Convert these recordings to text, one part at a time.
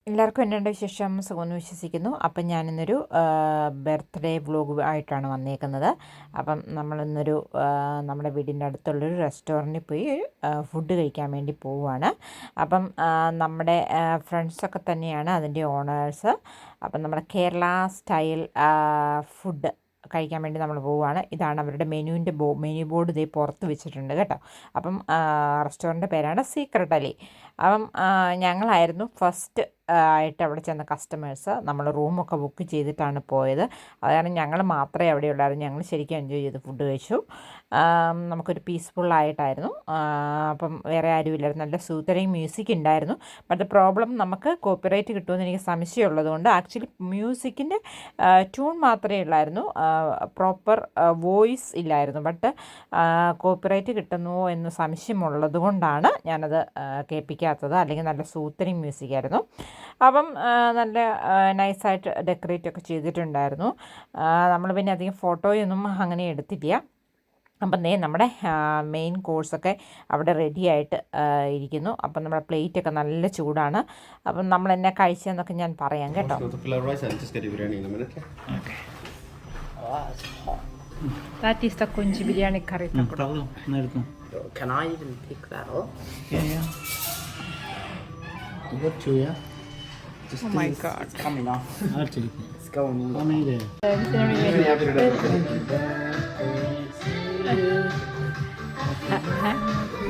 എല്ലാവർക്കും എന്നാണ്ട് വിശേഷം? സുഖമെന്ന് വിശ്വസിക്കുന്നു. അപ്പം ഞാനിന്നൊരു ബർത്ത്ഡേ വ്ലോഗ് ആയിട്ടാണ് വന്നേക്കുന്നത്. അപ്പം നമ്മളിന്നൊരു നമ്മുടെ വീടിൻ്റെ അടുത്തുള്ളൊരു റെസ്റ്റോറൻറ്റിൽ പോയി ഫുഡ് കഴിക്കാൻ വേണ്ടി പോവുകയാണ്. അപ്പം നമ്മുടെ ഫ്രണ്ട്സൊക്കെ തന്നെയാണ് അതിൻ്റെ ഓണേഴ്സ്. അപ്പം നമ്മുടെ കേരള സ്റ്റൈൽ ഫുഡ് കഴിക്കാൻ വേണ്ടി നമ്മൾ പോവുകയാണ്. ഇതാണ് അവരുടെ മെനു ബോർഡ് ഇതേ പുറത്ത് വെച്ചിട്ടുണ്ട് കേട്ടോ. അപ്പം റെസ്റ്റോറൻറ്റിൻ്റെ പേരാണ് സീക്രട്ട് അലി. അപ്പം ഞങ്ങളായിരുന്നു ഫസ്റ്റ് ആയിട്ട് അവിടെ ചെന്ന കസ്റ്റമേഴ്സ്. നമ്മൾ റൂമൊക്കെ ബുക്ക് ചെയ്തിട്ടാണ് പോയത്. അത് കാരണം ഞങ്ങൾ മാത്രമേ അവിടെ ഉള്ളായിരുന്നു. ഞങ്ങൾ ശരിക്കും എൻജോയ് ചെയ്ത് ഫുഡ് കഴിച്ചു. നമുക്കൊരു പീസ്ഫുള്ളായിട്ടായിരുന്നു. അപ്പം വേറെ ആരുമില്ലായിരുന്നു. നല്ല സൂത്തറിങ് മ്യൂസിക് ഉണ്ടായിരുന്നു. ബട്ട് ദ പ്രോബ്ലം നമുക്ക് കോപ്പിറൈറ്റ് കിട്ടുമെന്ന് എനിക്ക് സംശയമുള്ളത് കൊണ്ട് ആക്ച്വലി മ്യൂസിക്കിൻ്റെ ട്യൂൺ മാത്രമേ ഉള്ളായിരുന്നു. പ്രോപ്പർ വോയിസ് ഇല്ലായിരുന്നു. ബട്ട് കോപ്പിറൈറ്റ് കിട്ടുന്നുവോ എന്ന് സംശയമുള്ളത് കൊണ്ടാണ് ഞാനത് കേൾപ്പിക്കാത്തത്. അല്ലെങ്കിൽ നല്ല സൂത്തറിങ് മ്യൂസിക്കായിരുന്നു. അപ്പം നല്ല നൈസായിട്ട് ഡെക്കറേറ്റ് ഒക്കെ ചെയ്തിട്ടുണ്ടായിരുന്നു. നമ്മൾ പിന്നെ അധികം ഫോട്ടോയൊന്നും അങ്ങനെ എടുത്തില്ല. അപ്പം നമ്മുടെ മെയിൻ കോഴ്സൊക്കെ അവിടെ റെഡി ആയിട്ട് ഇരിക്കുന്നു. അപ്പം നമ്മുടെ പ്ലേറ്റൊക്കെ നല്ല ചൂടാണ്. അപ്പം നമ്മൾ എന്നെ കഴിച്ചതെന്നൊക്കെ ഞാൻ പറയാം കേട്ടോ. That is the kunji biryani curry. Can I even pick that up? Yeah. You got two, yeah? Just Oh my this, God. it's coming off. I'll take it. It's going on. How many there?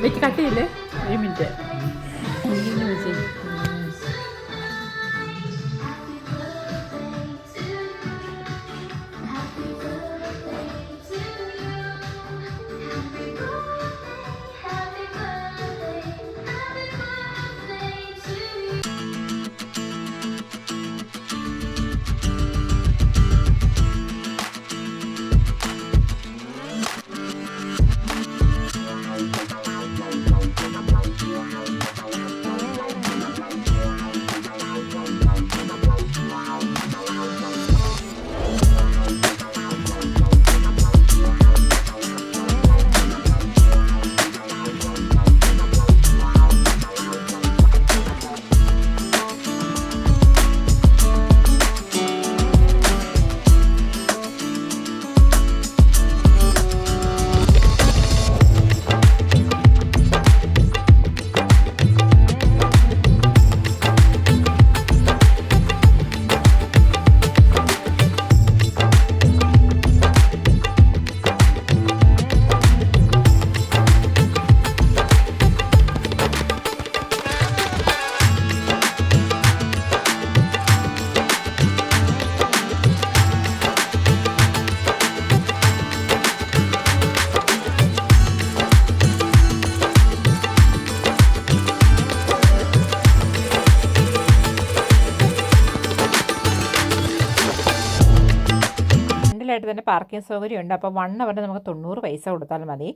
വെച്ച് cut ചെയ്യില്ലേ? ഒരു minute. ായിട്ട് തന്നെ parking സൗകര്യമുണ്ട്. അപ്പോൾ 1 അവറിന് നമുക്ക് 90 പൈസ കൊടുത്താൽ മതി.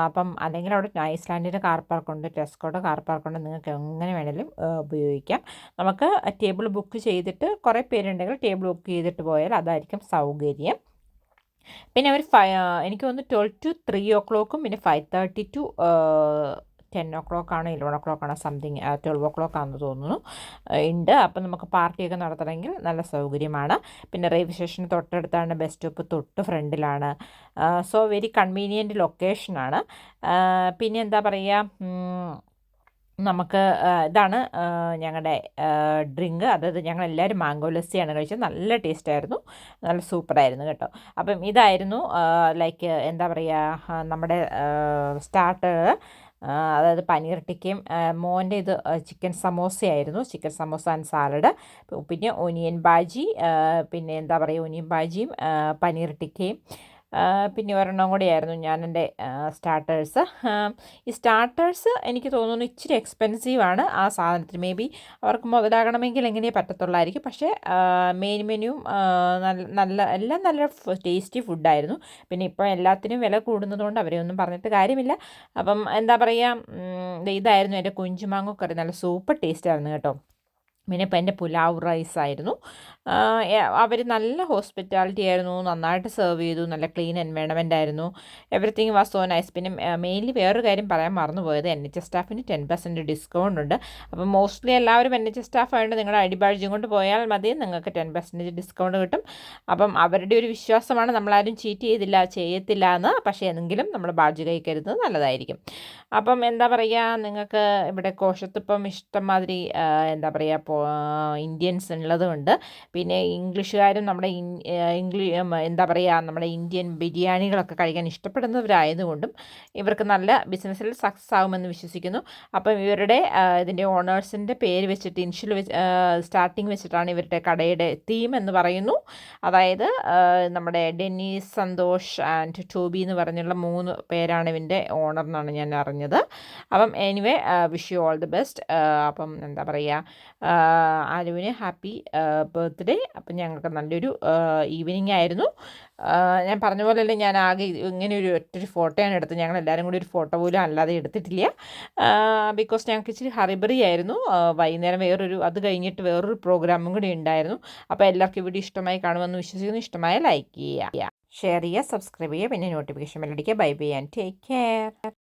അപ്പം അല്ലെങ്കിൽ അവിടെ ഐസ്ലാൻഡിൻ്റെ കാർ പാർക്കുണ്ട്, ടെസ്കോയുടെ കാർ പാർക്കുണ്ട്. നിങ്ങൾക്ക് എങ്ങനെ വേണമെങ്കിലും ഉപയോഗിക്കാം. നമുക്ക് ടേബിൾ ബുക്ക് ചെയ്തിട്ട് കുറേ പേരുണ്ടെങ്കിൽ ടേബിൾ ബുക്ക് ചെയ്തിട്ട് പോയാൽ അതായിരിക്കും സൗകര്യം. പിന്നെ അവർ എനിക്ക് തോന്നുന്നു 12 to 3 o'clock പിന്നെ 5:30 to 10 o'clock 11 o'clock something 12 o'clock ആണെന്ന് തോന്നുന്നു ഉണ്ട്. അപ്പം നമുക്ക് പാർട്ടിയൊക്കെ നടത്തണമെങ്കിൽ നല്ല സൗകര്യമാണ്. പിന്നെ റെയിൽവേ സ്റ്റേഷൻ തൊട്ടടുത്താണ്, ബസ് സ്റ്റോപ്പ് തൊട്ട് ഫ്രണ്ടിലാണ്. സോ വെരി കൺവീനിയൻറ്റ് ലൊക്കേഷനാണ്. പിന്നെ എന്താ പറയുക, നമുക്ക് ഇതാണ് ഞങ്ങളുടെ ഡ്രിങ്ക്. അതായത് ഞങ്ങളെല്ലാവരും മാംഗോ ലസ്സിയാണ് കഴിച്ചത്. നല്ല ടേസ്റ്റായിരുന്നു, നല്ല സൂപ്പറായിരുന്നു കേട്ടോ. അപ്പം ഇതായിരുന്നു ലൈക്ക് എന്താ പറയുക നമ്മുടെ സ്റ്റാർട്ടർ. അതായത് പനീർ ടിക്കയും മോൻ്റെ ഇത് ചിക്കൻ സമോസയായിരുന്നു. Chicken samosa and salad. പിന്നെ ഒനിയൻ ബാജി, പിന്നെ എന്താ പറയുക ഒനിയൻ ബാജിയും പനീർ ടിക്കയും പിന്നെ ഒരെണ്ണം കൂടിയായിരുന്നു ഞാൻ എൻ്റെ സ്റ്റാർട്ടേഴ്സ്. ഈ സ്റ്റാർട്ടേഴ്സ് എനിക്ക് തോന്നുന്നു ഇച്ചിരി എക്സ്പെൻസീവാണ് ആ സാധനത്തിന്. മേ ബി അവർക്ക് മുതലാകണമെങ്കിൽ എങ്ങനെ പറ്റത്തുള്ളായിരിക്കും. പക്ഷേ മെയിൻ നല്ല എല്ലാം നല്ല ടേസ്റ്റി ഫുഡായിരുന്നു. പിന്നെ ഇപ്പോൾ എല്ലാത്തിനും വില കൂടുന്നതുകൊണ്ട് അവരെ ഒന്നും പറഞ്ഞിട്ട് കാര്യമില്ല. അപ്പം എന്താ പറയുക, ഇതായിരുന്നു എൻ്റെ കുഞ്ചുമാങ്ങോ കറി. നല്ല സൂപ്പർ ടേസ്റ്റായിരുന്നു കേട്ടോ. പിന്നെ ഇപ്പം എൻ്റെ പുലാവ് റൈസ് ആയിരുന്നു. അവർ നല്ല ഹോസ്പിറ്റാലിറ്റി ആയിരുന്നു, നന്നായിട്ട് സെർവ് ചെയ്തു, നല്ല ക്ലീൻ എൻവയൺമെൻ്റ് ആയിരുന്നു. Everything was so nice. പിന്നെ മെയിൻലി വേറൊരു കാര്യം പറയാൻ മറന്നുപോയത്, NHS സ്റ്റാഫിന് 10% ഡിസ്കൗണ്ട് ഉണ്ട്. അപ്പം മോസ്റ്റ്ലി എല്ലാവരും NHS സ്റ്റാഫ് ആയതുകൊണ്ട് നിങ്ങളുടെ ഐ ഡി ബാഡ്ജും കൊണ്ട് പോയാൽ മതി, നിങ്ങൾക്ക് 10% ഡിസ്കൗണ്ട് കിട്ടും. അപ്പം അവരുടെ ഒരു വിശ്വാസമാണ്, നമ്മളാരും ചീറ്റ് ചെയ്യത്തില്ല എന്ന്. പക്ഷേ എങ്കിലും നമ്മൾ ബാഡ്ജ് കൈ കരുതുന്നത് നല്ലതായിരിക്കും. അപ്പം എന്താ പറയുക, നിങ്ങൾക്ക് ഇവിടെ കോശത്തിപ്പം ഇഷ്ടംമാതിരി എന്താ പറയുക ഇന്ത്യൻസ് ഉള്ളതുകൊണ്ട്, പിന്നെ ഇംഗ്ലീഷുകാരും നമ്മുടെ എന്താ പറയുക നമ്മുടെ ഇന്ത്യൻ ബിരിയാണികളൊക്കെ കഴിക്കാൻ ഇഷ്ടപ്പെടുന്നവരായതുകൊണ്ടും ഇവർക്ക് നല്ല ബിസിനസ്സിൽ സക്സസ് ആകുമെന്ന് വിശ്വസിക്കുന്നു. അപ്പം ഇവരുടെ ഇതിൻ്റെ ഓണേഴ്സിൻ്റെ പേര് വെച്ചിട്ട് സ്റ്റാർട്ടിങ് വെച്ചിട്ടാണ് ഇവരുടെ കടയുടെ തീം എന്ന് പറയുന്നു. അതായത് നമ്മുടെ ഡെന്നീസ്, സന്തോഷ് ആൻഡ് ടോബി എന്ന് പറഞ്ഞുള്ള 3 പേരാണ് ഇവൻ്റെ ഓണർ എന്നാണ് ഞാൻ അറിഞ്ഞത്. അപ്പം anyway wish you all the best. അപ്പം എന്താ പറയുക, ആലുവിന് ഹാപ്പി ബർത്ത്ഡേ. അപ്പം ഞങ്ങൾക്ക് നല്ലൊരു ഈവനിങ് ആയിരുന്നു. ഞാൻ പറഞ്ഞ പോലെയല്ലേ, ഞാൻ ആകെ ഇങ്ങനെ ഒറ്റൊരു ഫോട്ടോയാണ് എടുത്തത്. ഞങ്ങളെല്ലാവരും കൂടി ഒരു ഫോട്ടോ പോലും അല്ലാതെ എടുത്തിട്ടില്ല. ബിക്കോസ് ഞങ്ങൾക്ക് ഇച്ചിരി ഹറിബറി ആയിരുന്നു. വൈകുന്നേരം അത് കഴിഞ്ഞിട്ട് വേറൊരു പ്രോഗ്രാമും കൂടി ഉണ്ടായിരുന്നു. അപ്പോൾ എല്ലാവർക്കും വീഡിയോ ഇഷ്ടമായി കാണുമെന്ന് വിശ്വസിക്കുന്നു. ഇഷ്ടമായ ലൈക്ക് ചെയ്യുക, ഷെയർ ചെയ്യുക, സബ്സ്ക്രൈബ് ചെയ്യുക, പിന്നെ നോട്ടിഫിക്കേഷൻ ബെൽ അടിക്കുക. Bye bye and take care.